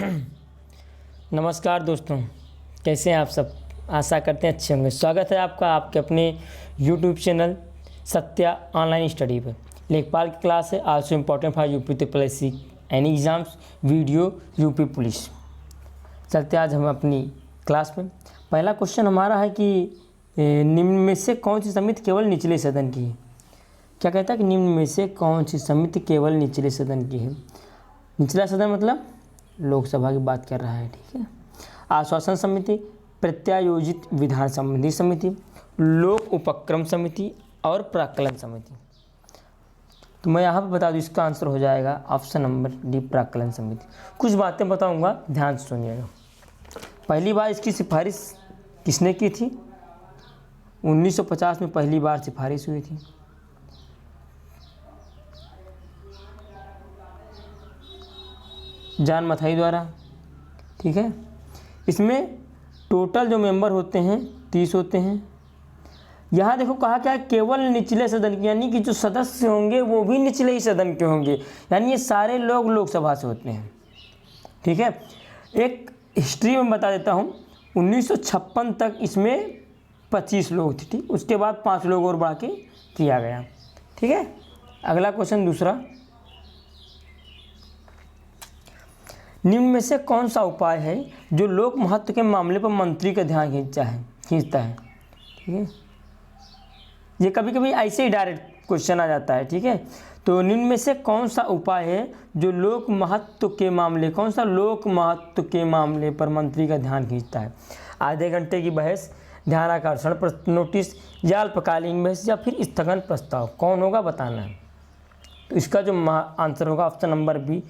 नमस्कार दोस्तों, कैसे हैं आप सब। आशा करते हैं अच्छे होंगे। स्वागत है आपका आपके अपने YouTube channel Satya online study पर। लेखपाल की क्लास है। Also important for UP triple any exams video UP police. चलते आज हम अपनी क्लास में। पहला क्वेश्चन हमारा है कि निम्न में से कौन सी समिति केवल निचले सदन की है। क्या कहता है कि निम्न में से कौन सी समिति केवल निचले सदन की है। निचला सदन मतलब लोकसभा की बात कर रहा है, ठीक है। आश्वासन समिति, प्रत्यायोजित विधान संबंधी समिति, लोक उपक्रम समिति और प्राक्कलन समिति। तो मैं यहाँ पर बता दूँ, इसका आंसर हो जाएगा ऑप्शन नंबर डी, प्राक्कलन समिति। कुछ बातें बताऊँगा, ध्यान से सुनिएगा। पहली बार इसकी सिफारिश किसने की थी? 1950 में पहली बार सिफारिश हुई थी। जॉन मथाई द्वारा, ठीक है। इसमें टोटल जो मेंबर होते हैं 30 होते हैं। यहाँ देखो कहा क्या है, केवल निचले सदन के, यानी कि जो सदस्य होंगे वो भी निचले ही सदन के होंगे, यानी ये सारे लोग लोकसभा से होते हैं, ठीक है। एक हिस्ट्री में बता देता हूँ, 1956 तक इसमें 25 लोग थे, ठीक। उसके बाद 5 लोग और बढ़ा के किया गया, ठीक है। अगला क्वेश्चन दूसरा, निम्न में से कौन सा उपाय है जो लोक महत्व के मामले पर मंत्री का ध्यान खींचता है, ठीक है। ये कभी कभी ऐसे ही डायरेक्ट क्वेश्चन आ जाता है, ठीक है। तो निम्न में से कौन सा उपाय है जो लोक महत्व के मामले, कौन सा लोक महत्व के मामले पर मंत्री का ध्यान खींचता है। आधे घंटे की बहस, ध्यानाकर्षण नोटिस, या अल्पकालीन बहस, या फिर स्थगन प्रस्ताव, कौन होगा बताना है। तो इसका जो आंसर होगा ऑप्शन नंबर बी,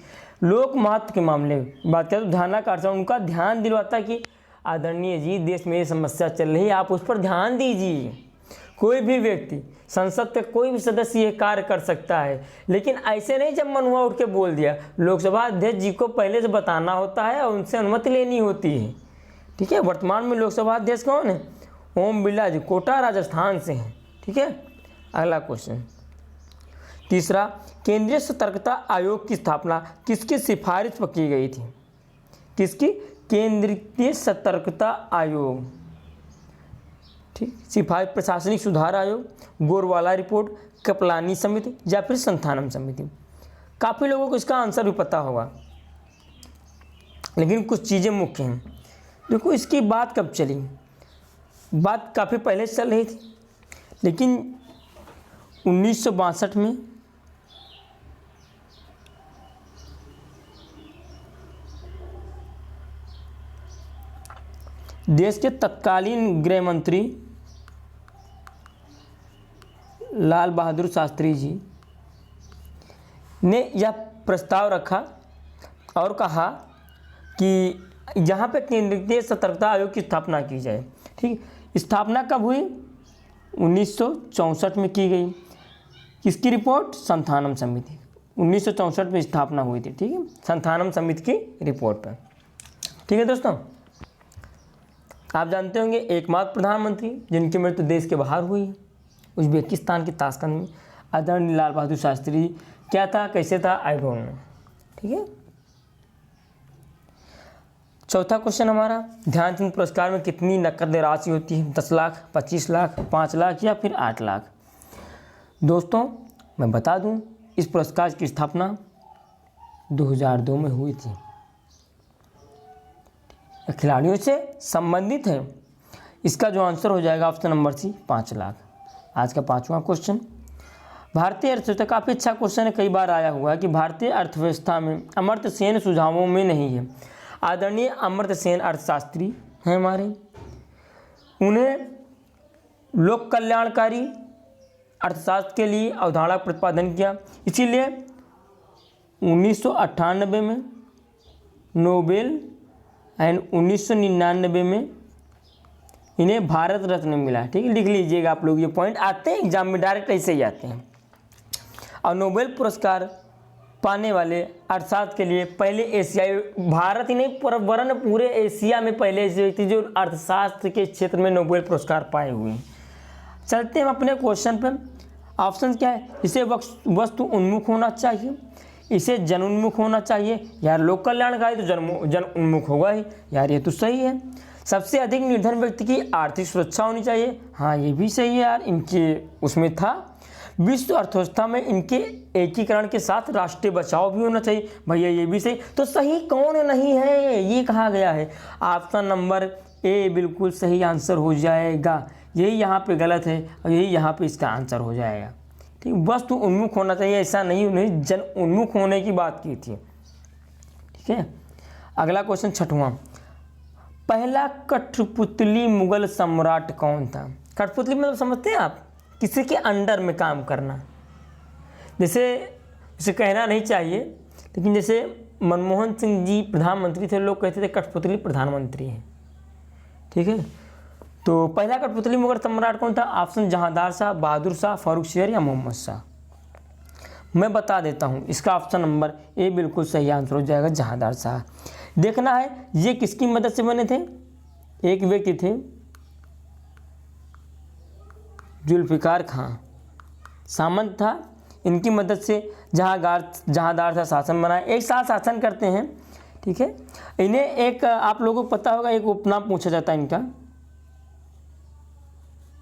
लोक महत्व के मामले बात करें तो ध्यानाकर्षण, उनका ध्यान दिलवाता है कि आदरणीय जी देश में ये समस्या चल रही है, आप उस पर ध्यान दीजिए। कोई भी व्यक्ति, संसद का कोई भी सदस्य ये कार्य कर सकता है, लेकिन ऐसे नहीं जब मन हुआ उठ के बोल दिया। लोकसभा अध्यक्ष जी को पहले से बताना होता है और उनसे अनुमति लेनी होती है, ठीक है। वर्तमान में लोकसभा अध्यक्ष कौन है? ओम बिरला जी, कोटा राजस्थान से हैं, ठीक है। अगला क्वेश्चन तीसरा, केंद्रीय सतर्कता आयोग की स्थापना किसकी सिफारिश पर की गई थी? किसकी? केंद्रीय सतर्कता आयोग, ठीक। सिफारिश प्रशासनिक सुधार आयोग, गोरवाला रिपोर्ट, कपलानी समिति, या फिर संथानम समिति। काफ़ी लोगों को इसका आंसर भी पता होगा, लेकिन कुछ चीज़ें मुख्य हैं। देखो इसकी बात कब चली, बात काफ़ी पहले से चल रही थी, लेकिन 1962 में देश के तत्कालीन गृह मंत्री लाल बहादुर शास्त्री जी ने यह प्रस्ताव रखा और कहा कि यहाँ पे केंद्रीय सतर्कता आयोग की स्थापना की जाए, ठीक। स्थापना कब हुई? 1964 में की गई। किसकी रिपोर्ट? संथानम समिति। 1964 में स्थापना हुई थी, ठीक है, संथानम समिति की रिपोर्ट पर, ठीक है। दोस्तों आप जानते होंगे एकमात्र प्रधानमंत्री जिनकी मृत्यु देश के बाहर हुई है, उज्बेकिस्तान के ताशकंद में, आदरणीय लाल बहादुर शास्त्री। क्या था, कैसे था, आई डोंट नो, ठीक है। चौथा क्वेश्चन हमारा, ध्यानचंद पुरस्कार में कितनी नकद राशि होती है? 10 लाख, 25 लाख, 5 लाख, या फिर 8 लाख। दोस्तों मैं बता दूं, इस पुरस्कार की स्थापना 2002 में हुई थी। खिलाड़ियों से संबंधित है। इसका जो आंसर हो जाएगा ऑप्शन नंबर सी, 5 लाख। आज का 5वां क्वेश्चन, भारतीय अर्थव्यवस्था, काफ़ी अच्छा क्वेश्चन है, कई बार आया हुआ है कि भारतीय अर्थव्यवस्था में अमर्त्य सेन सुझावों में नहीं है। आदरणीय अमर्त्य सेन अर्थशास्त्री हैं हमारे, उन्हें लोक कल्याणकारी अर्थशास्त्र के लिए अवधारणा प्रतिपादन किया, इसीलिए 1998 में नोबेल एंड 1999 में इन्हें भारत रत्न मिला, ठीक है। लिख लीजिएगा आप लोग, ये पॉइंट आते हैं एग्जाम में, डायरेक्ट ऐसे ही आते हैं। और नोबेल पुरस्कार पाने वाले अर्थशास्त्र के लिए पहले एशियाई, भारत ही नहीं वरन पूरे एशिया में पहले ऐसे व्यक्ति जो अर्थशास्त्र के क्षेत्र में नोबेल पुरस्कार पाए हुए हैं। चलते हैं अपने क्वेश्चन पे। ऑप्शन क्या है? इसे वस्तु उन्मुख होना चाहिए, इसे जन उन्मुख होना चाहिए। यार लोक कल्याणकारी तो जन उन्मुख होगा ही, यार ये तो सही है। सबसे अधिक निर्धन व्यक्ति की आर्थिक सुरक्षा होनी चाहिए, हाँ ये भी सही है यार, इनके उसमें था। विश्व अर्थव्यवस्था में इनके एकीकरण के साथ राष्ट्रीय बचाव भी होना चाहिए, भैया ये भी सही। तो सही कौन नहीं है ये कहा गया है, ऑप्शन नंबर ए बिल्कुल सही आंसर हो जाएगा। यही यहाँ पे गलत है और यही यहाँ पे इसका आंसर हो जाएगा। ठीक, वस्तु उन्मुख होना चाहिए, ऐसा नहीं जन उन्मुख होने की बात की थी। ठीक है, अगला क्वेश्चन छठवां, पहला कठपुतली मुगल सम्राट कौन था? कठपुतली मतलब समझते हैं आप, किसी के अंडर में काम करना। जैसे कहना नहीं चाहिए, लेकिन जैसे मनमोहन सिंह जी प्रधानमंत्री थे, लोग कहते थे कठपुतली प्रधानमंत्री हैं। ठीक है, तो पहला कठपुतली मुगल सम्राट कौन था? ऑप्शन जहांदार शाह, बहादुर शाह, फारूक शेर या मोहम्मद शाह। मैं बता देता हूँ, इसका ऑप्शन नंबर ए बिल्कुल सही आंसर हो जाएगा, जहांदार शाह। देखना है ये किसकी मदद से बने थे। एक व्यक्ति थे जुल्फिकार खां, सामंत था, इनकी मदद से जहांदार शाह शासन बनाए, एक साथ शासन करते हैं। ठीक है, इन्हें एक आप लोगों को पता होगा एक उपनाम पूछा जाता है इनका,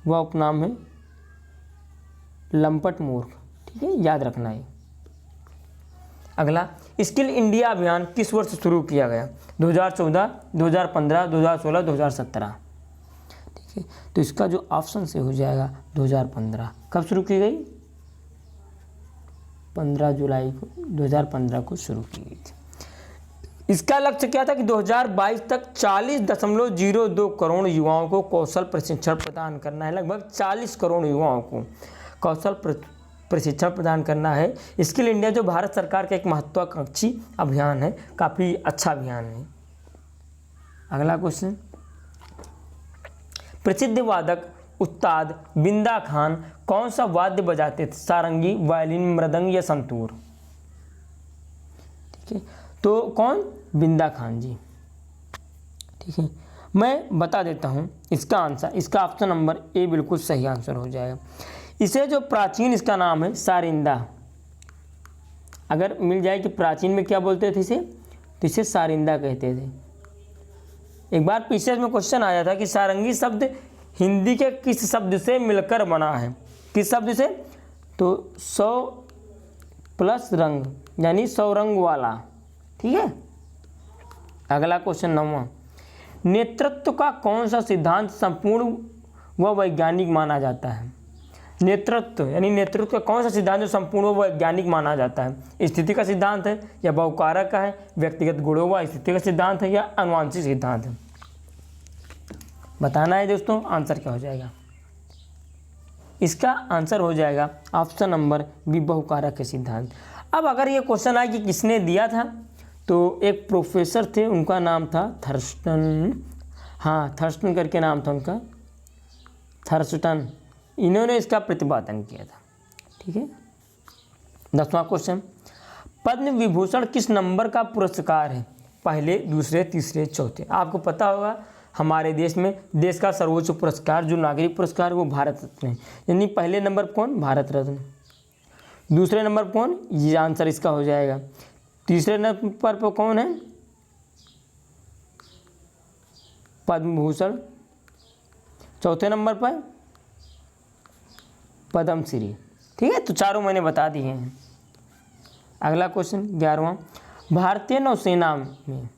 वह उपनाम है लंपट मूर्ख। ठीक है, याद रखना है। अगला, स्किल इंडिया अभियान किस वर्ष शुरू किया गया? 2014, 2015, 2016, 2017। ठीक है, तो इसका जो ऑप्शन से हो जाएगा 2015। कब शुरू की गई? 15 जुलाई को 2015 को शुरू की गई थी। इसका लक्ष्य क्या था कि 2022 तक 40.02 करोड़ युवाओं को कौशल प्रशिक्षण प्रदान करना है। लगभग 40 करोड़ युवाओं को कौशल प्रशिक्षण प्रदान करना है। स्किल इंडिया जो भारत सरकार का एक महत्वाकांक्षी अभियान है, काफ़ी अच्छा अभियान है। अगला क्वेश्चन, प्रसिद्ध वादक उस्ताद बिंदा खान कौन सा वाद्य बजाते थे? सारंगी, वायलिन, मृदंग या संतूर? ठीक है, तो कौन? बिंदा खान जी। ठीक है, मैं बता देता हूँ इसका आंसर, इसका ऑप्शन नंबर ए बिल्कुल सही आंसर हो जाएगा। इसे जो प्राचीन इसका नाम है सारिंदा, अगर मिल जाए कि प्राचीन में क्या बोलते थे इसे, तो इसे सारिंदा कहते थे। एक बार पीछे में क्वेश्चन आया था कि सारंगी शब्द हिंदी के किस शब्द से मिलकर बना है? किस शब्द से? तो 100 प्लस रंग, यानी 100 रंग वाला। ठीक है, अगला क्वेश्चन 9वां, नेतृत्व का कौन सा सिद्धांत संपूर्ण व वैज्ञानिक माना जाता है? नेतृत्व यानी नेतृत्व का कौन सा सिद्धांत जो संपूर्ण व वैज्ञानिक माना जाता है? स्थिति का सिद्धांत है या बहुकारक का है, व्यक्तिगत गुणों व स्थिति का सिद्धांत है या अनुवांशिक सिद्धांत है? बताना है दोस्तों, आंसर क्या हो जाएगा? इसका आंसर हो जाएगा ऑप्शन नंबर बी, बहुकारक के सिद्धांत। अब अगर ये क्वेश्चन आए कि किसने दिया था, तो एक प्रोफेसर थे, उनका नाम था थर्स्टन, हाँ थर्स्टन करके नाम था उनका, थर्स्टन। इन्होंने इसका प्रतिपादन किया था। ठीक है, 10वां क्वेश्चन, पद्म विभूषण किस नंबर का पुरस्कार है? पहले, दूसरे, तीसरे, चौथे? आपको पता होगा हमारे देश में देश का सर्वोच्च पुरस्कार जो नागरिक पुरस्कार वो भारत रत्न है। यानी पहले नंबर कौन? भारत रत्न। दूसरे नंबर कौन? ये आंसर इसका हो जाएगा। तीसरे नंबर पर कौन है? पद्म भूषण। चौथे नंबर पर पद्मश्री। ठीक है, तो चारों मैंने बता दिए हैं। अगला क्वेश्चन 11वां, भारतीय नौसेना में,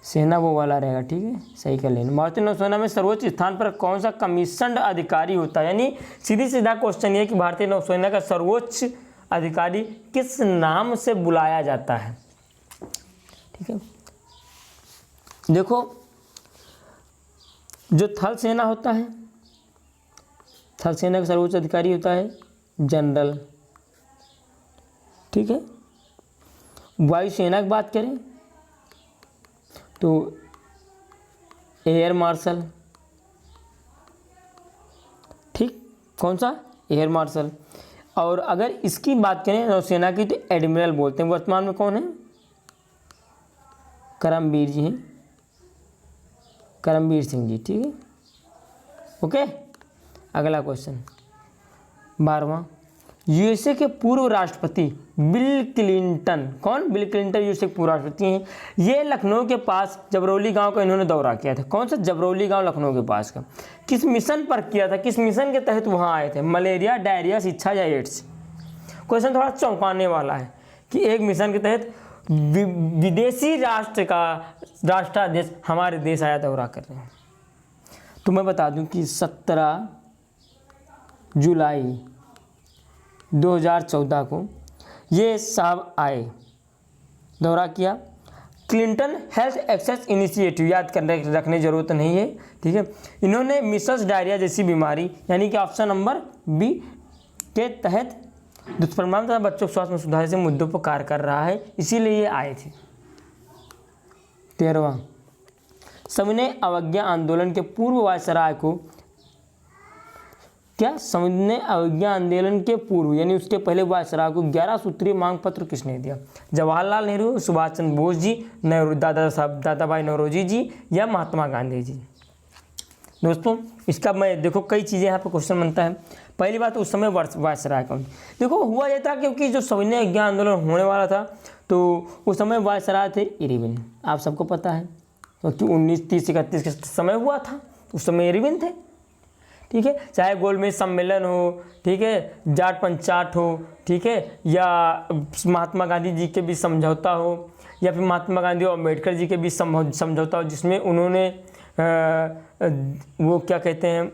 सेना वो वाला रहेगा, ठीक है सही कर लेना। भारतीय नौसेना में सर्वोच्च स्थान पर कौन सा कमीशन्ड अधिकारी होता है? यानी सीधी सीधा क्वेश्चन ये कि भारतीय नौसेना का सर्वोच्च अधिकारी किस नाम से बुलाया जाता है? ठीक है, देखो जो थल सेना होता है, थल सेना का सर्वोच्च अधिकारी होता है जनरल। ठीक है, वायुसेना की बात करें तो एयर मार्शल। ठीक, कौन सा? Air marshal. और अगर इसकी बात करें नौसेना की तो एडमिरल बोलते हैं। वर्तमान में कौन है? करमबीर जी हैं, करमबीर सिंह जी। ठीक है, ओके। अगला क्वेश्चन 12वां, यूएसए के पूर्व राष्ट्रपति बिल क्लिंटन, कौन? बिल क्लिंटन यूएसए के पूर्व राष्ट्रपति हैं। ये लखनऊ के पास जबरौली गांव का इन्होंने दौरा किया था। कौन सा? जबरौली गांव लखनऊ के पास का। किस मिशन पर किया था? किस मिशन के तहत वहां आए थे? मलेरिया, डायरिया, शिक्षा या एड्स? क्वेश्चन थोड़ा चौंकाने वाला है कि एक मिशन के तहत विदेशी राष्ट्र का राष्ट्राध्यक्ष हमारे देश आया दौरा कर रहे हैं। तो मैं बता दूं कि 17 जुलाई 2014 को ये साहब आए, दौरा किया। क्लिंटन हेल्थ एक्सेस इनिशिएटिव याद करने रखने की जरूरत नहीं है, ठीक है। इन्होंने मिसल्स, डायरिया जैसी बीमारी यानी कि ऑप्शन नंबर बी के तहत दुष्परिणाम तथा बच्चों के स्वास्थ्य में सुधार से मुद्दों पर कार्य कर रहा है, इसीलिए ये आए थे। 13वां, सविनय अवज्ञा आंदोलन के पूर्व वायसराय को क्या? सविनय अवज्ञा आंदोलन के पूर्व यानी उसके पहले वायसराय को 11 सूत्रीय मांग पत्र किसने दिया? जवाहरलाल नेहरू, सुभाष चंद्र बोस जी, दादा भाई नौरोजी जी या महात्मा गांधी जी? दोस्तों इसका मैं देखो कई चीज़ें यहाँ पर क्वेश्चन बनता है। पहली बात उस समय वायसराय कौन? देखो हुआ यह था क्योंकि जो सविनय अवज्ञा आंदोलन होने वाला था तो उस समय वायसराय थे इरविन, आप सबको पता है, क्योंकि 1930-31 के समय हुआ था, उस समय इरविन थे, ठीक है। चाहे गोलमेज सम्मेलन हो, ठीक है, जाट पंचायत हो, ठीक है, या महात्मा गांधी जी के बीच समझौता हो, या फिर महात्मा गांधी और अम्बेडकर जी के बीच समझौता हो जिसमें उन्होंने वो क्या कहते हैं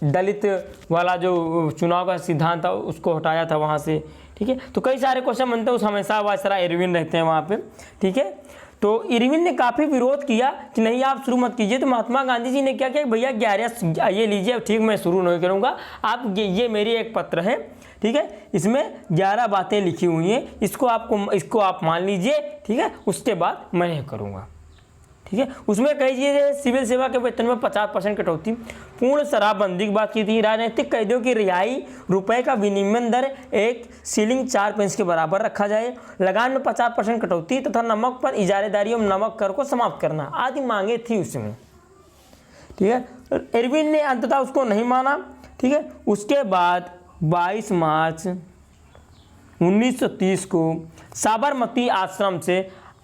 दलित वाला जो चुनाव का सिद्धांत था उसको हटाया था वहाँ से, ठीक है। तो कई सारे क्वेश्चन बनते हैं, उस हमेशा वायसराय इरविन रहते हैं वहाँ पे, ठीक है। तो इरविन ने काफ़ी विरोध किया कि नहीं आप शुरू मत कीजिए। तो महात्मा गांधी जी ने क्या किया, भैया 11 ये लीजिए, ठीक मैं शुरू नहीं करूँगा, आप ये मेरी एक पत्र है, ठीक है, इसमें 11 बातें लिखी हुई हैं, इसको आप मान लीजिए, ठीक है, उसके बाद मैं ये करूँगा, ठीक है। उसमें कई चीज़ें, सिविल सेवा के वेतन में 50% कटौती, पूर्ण शराबबंदी की बात की थी, राजनीतिक कैदियों की रिहाई, रुपए का विनिमय दर 1 शिलिंग 4 पैसे के बराबर रखा जाए, लगान में 50% कटौती तथा नमक पर इजारेदारी और नमक कर को समाप्त करना आदि मांगे थी उसमें, ठीक है। इरविन ने अंततः उसको नहीं माना, ठीक है। उसके बाद 22 मार्च 1930 को साबरमती आश्रम से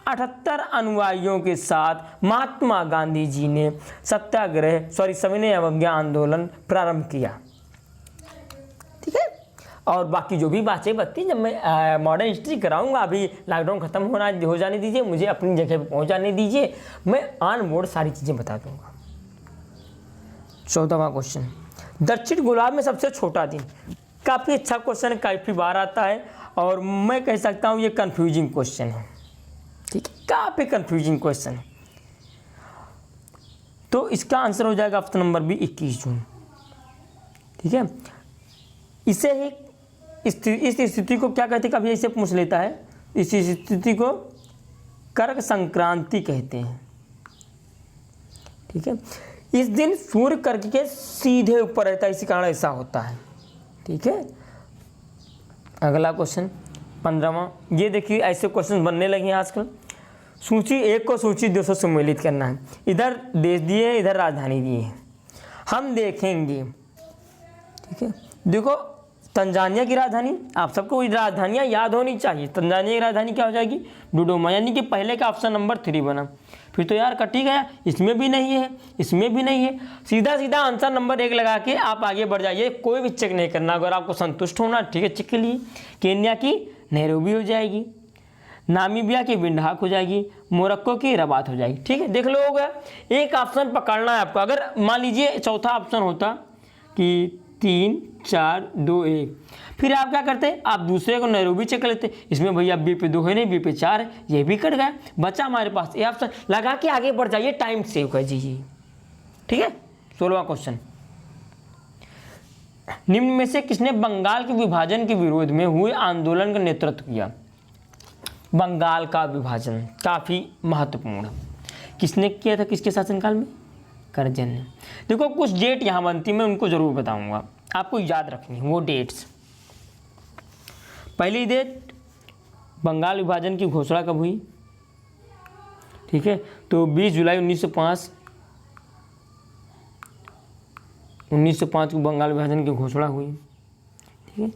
78 अनुयायियों के साथ महात्मा गांधी जी ने सविनय अवज्ञा आंदोलन प्रारंभ किया, ठीक है। और बाकी जो भी बातें बत्ती जब मैं मॉडर्न हिस्ट्री कराऊंगा, अभी लॉकडाउन खत्म हो जाने दीजिए, मुझे अपनी जगह पर पहुंच जाने दीजिए, मैं ऑन बोर्ड सारी चीज़ें बता दूंगा। 14वां क्वेश्चन, दक्षिण गोलार्ध में सबसे छोटा दिन। काफ़ी अच्छा क्वेश्चन है, काफ़ी बार आता है और मैं कह सकता हूँ ये कन्फ्यूजिंग क्वेश्चन है, ठीक है, काफ़ी कन्फ्यूजिंग क्वेश्चन है। तो इसका आंसर हो जाएगा ऑप्शन नंबर बी 21 जून, ठीक है। इसे ही इस स्थिति को क्या कहते हैं, कभी ऐसे पूछ लेता है, इस स्थिति को कर्क संक्रांति कहते हैं, ठीक है। इस दिन सूर्य कर्क के सीधे ऊपर रहता है, इसी कारण ऐसा होता है, ठीक है। अगला क्वेश्चन 15वां, ये देखिए ऐसे क्वेश्चन बनने लगे हैं आजकल। सूची 1 को सूची 2 से सम्मिलित करना है, इधर देश दिए हैं, इधर राजधानी दिए हैं, हम देखेंगे, ठीक है। देखो तंजानिया की राजधानी, आप सबको राजधानियाँ याद होनी चाहिए। तंजानिया की राजधानी क्या हो जाएगी? डोडोमा, यानी कि पहले का ऑप्शन नंबर 3 बना। फिर तो यार कट ही गया, इसमें भी नहीं है, इसमें भी नहीं है, सीधा सीधा आंसर नंबर 1 लगा के आप आगे बढ़ जाइए, कोई भी चेक नहीं करना। अगर आपको संतुष्ट होना, ठीक है, चेक के लिए केन्या की नैरोबी हो जाएगी, नामीबिया की विंडहाक हो जाएगी, मोरक्को की रबात हो जाएगी, ठीक है। देख लो हो गया, एक ऑप्शन पकड़ना है आपको। अगर मान लीजिए चौथा ऑप्शन होता कि 3, 4, 2, 1, फिर आप क्या करते, आप दूसरे को नैरोबी चेक कर लेते, इसमें भैया बी पे 2 है नहीं, बी पे 4 है, ये भी कट गया, बचा हमारे पास ये ऑप्शन, लगा के आगे बढ़ जाइए, टाइम सेव कर दीजिए, ठीक है। 16वां क्वेश्चन, निम्न में से किसने बंगाल के विभाजन के विरोध में हुए आंदोलन का नेतृत्व किया? बंगाल का विभाजन काफ़ी महत्वपूर्ण, किसने किया था, किसके शासनकाल में? करजन ने। देखो कुछ डेट यहाँ बनती, मैं उनको जरूर बताऊंगा, आपको याद रखनी वो डेट्स। पहली डेट, बंगाल विभाजन की घोषणा कब हुई? ठीक है, तो 20 जुलाई 1905 को बंगाल विभाजन की घोषणा हुई, ठीक है।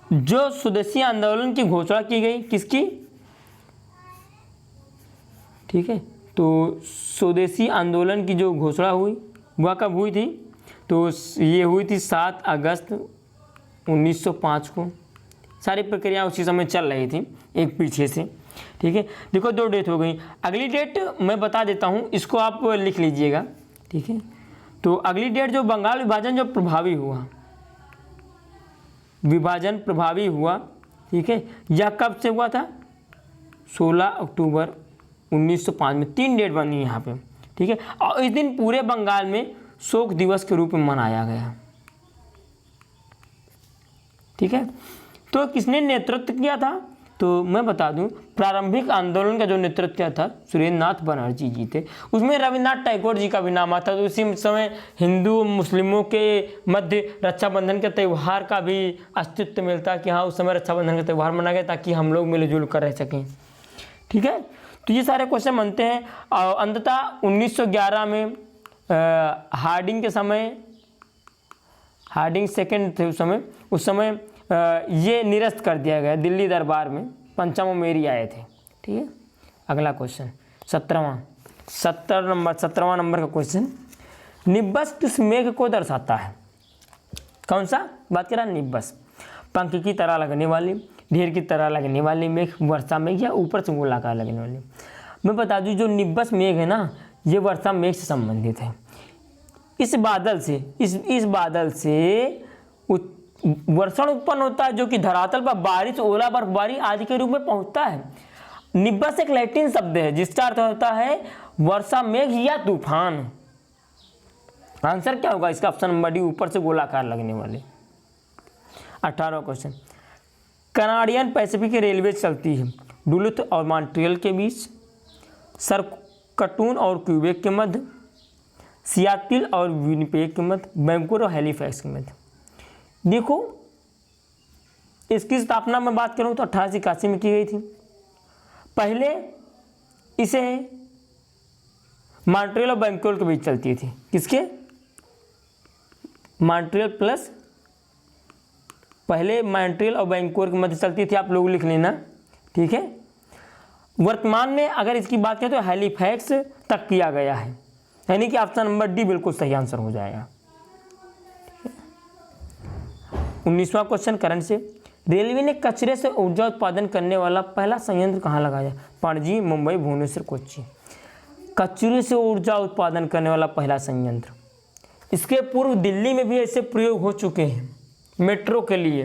जो स्वदेशी आंदोलन की घोषणा की गई, किसकी? ठीक है, तो स्वदेशी आंदोलन की जो घोषणा हुई वह कब हुई थी? तो ये हुई थी 7 अगस्त 1905 को। सारी प्रक्रिया उसी समय चल रही थी एक पीछे से। ठीक है, देखो 2 डेट हो गई। अगली डेट मैं बता देता हूँ, इसको आप लिख लीजिएगा। ठीक है, तो अगली डेट जो बंगाल विभाजन जो प्रभावी हुआ, विभाजन प्रभावी हुआ, ठीक है, यह कब से हुआ था? 16 अक्टूबर 1905 में। 3 डेट बनी यहाँ पे। ठीक है, और इस दिन पूरे बंगाल में शोक दिवस के रूप में मनाया गया। ठीक है, तो किसने नेतृत्व किया था? तो मैं बता दूं, प्रारंभिक आंदोलन का जो नेतृत्व किया था सुरेंद्र नाथ बनर्जी जी थे। उसमें रविन्द्रनाथ टैगोर जी का भी नाम आता। तो उसी समय हिंदू मुस्लिमों के मध्य रक्षाबंधन के त्यौहार का भी अस्तित्व मिलता कि हाँ उस समय रक्षाबंधन का त्यौहार मनाया गया ताकि हम लोग मिलजुल कर रह सकें। ठीक है, तो ये सारे क्वेश्चन बनते हैं। और अंततः 1911 में हार्डिंग के समय, हार्डिंग सेकंड थे उस समय ये निरस्त कर दिया गया दिल्ली दरबार में। पंचम मेरी आए थे। ठीक है, अगला क्वेश्चन 17वां नंबर का क्वेश्चन, निब्बस किस मेघ को दर्शाता है? कौन सा बात कर रहा है? निब्बस। पंख की तरह लगने वाली, ढेर की तरह लगने वाली मेघ, वर्षा मेघ, या ऊपर से गोलाकार लगने वाली। मैं बता दूं, जो निब्बस मेघ है ना, ये वर्षा मेघ से संबंधित है। इस बादल से इस बादल से वर्षण उत्पन्न होता है जो कि धरातल पर बारिश, ओला, बर्फबारी आदि के रूप में पहुंचता है। निब्बस एक लैटिन शब्द है जिसका अर्थ होता है वर्षा मेघ या तूफान। आंसर क्या होगा इसका? ऑप्शन नंबर डी, ऊपर से गोलाकार लगने वाले। 18वां क्वेश्चन, कनाडियन पैसिफिक रेलवे चलती है डुलुथ और मॉन्ट्रियल के बीच, सरकटून और क्यूबेक के मध्य, सियाटिल और विनिपेग के मध्य, वैंकूवर और हैलिफैक्स के मध्य। देखो, इसकी स्थापना में बात करूं तो 1881 में की गई थी। पहले इसे मॉन्ट्रियल और वैंकूवर के बीच चलती थी। किसके? मॉन्ट्रियल प्लस, पहले मॉन्ट्रियल और वैंकूवर के मध्य चलती थी, आप लोग लिख लेना। ठीक है, वर्तमान में अगर इसकी बात करें तो हैलिफैक्स तक किया गया है, यानी कि ऑप्शन नंबर डी बिल्कुल सही आंसर हो जाएगा। 19वां क्वेश्चन करंट से, रेलवे ने कचरे से ऊर्जा उत्पादन करने वाला पहला संयंत्र कहाँ लगाया? पणजी, मुंबई, भुवनेश्वर, कोच्चि। कचरे से ऊर्जा उत्पादन करने वाला पहला संयंत्र। इसके पूर्व दिल्ली में भी ऐसे प्रयोग हो चुके हैं। मेट्रो के लिए,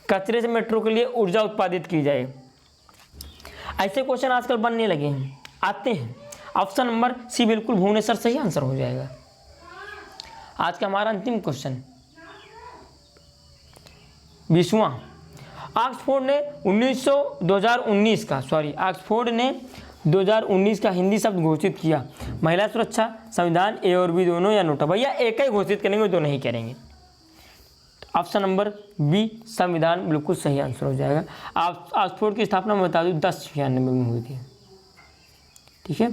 कचरे से मेट्रो के लिए ऊर्जा उत्पादित की जाए, ऐसे क्वेश्चन आजकल बनने लगे हैं, आते हैं। ऑप्शन नंबर सी बिल्कुल भुवनेश्वर सही आंसर हो जाएगा। आज का हमारा अंतिम क्वेश्चन 20वां, ऑक्सफोर्ड ने 2019 का हिंदी शब्द घोषित किया। महिला सुरक्षा, संविधान, ए और बी दोनों या नोटा? भैया एक ही घोषित करेंगे, दो नहीं करेंगे। ऑप्शन नंबर बी संविधान बिल्कुल सही आंसर हो जाएगा। ऑक्सफोर्ड की स्थापना मैं बता दूँ 1096 में हुई थी। ठीक है,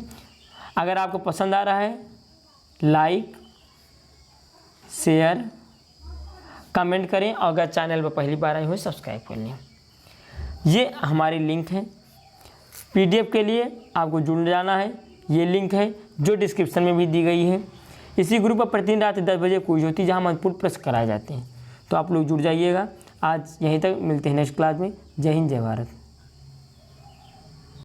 अगर आपको पसंद आ रहा है लाइक, शेयर, कमेंट करें, और अगर चैनल पर पहली बार आए हुए सब्सक्राइब कर लें। ये हमारी लिंक है पीडीएफ के लिए, आपको जुड़ जाना है। ये लिंक है जो डिस्क्रिप्शन में भी दी गई है। इसी ग्रुप पर प्रतिदिन रात 10 बजे क्विज होती है जहाँ महत्वपूर्ण प्रश्न कराए जाते हैं, तो आप लोग जुड़ जाइएगा। आज यहीं तक, मिलते हैं नेक्स्ट क्लास में। जय हिंद, जय भारत।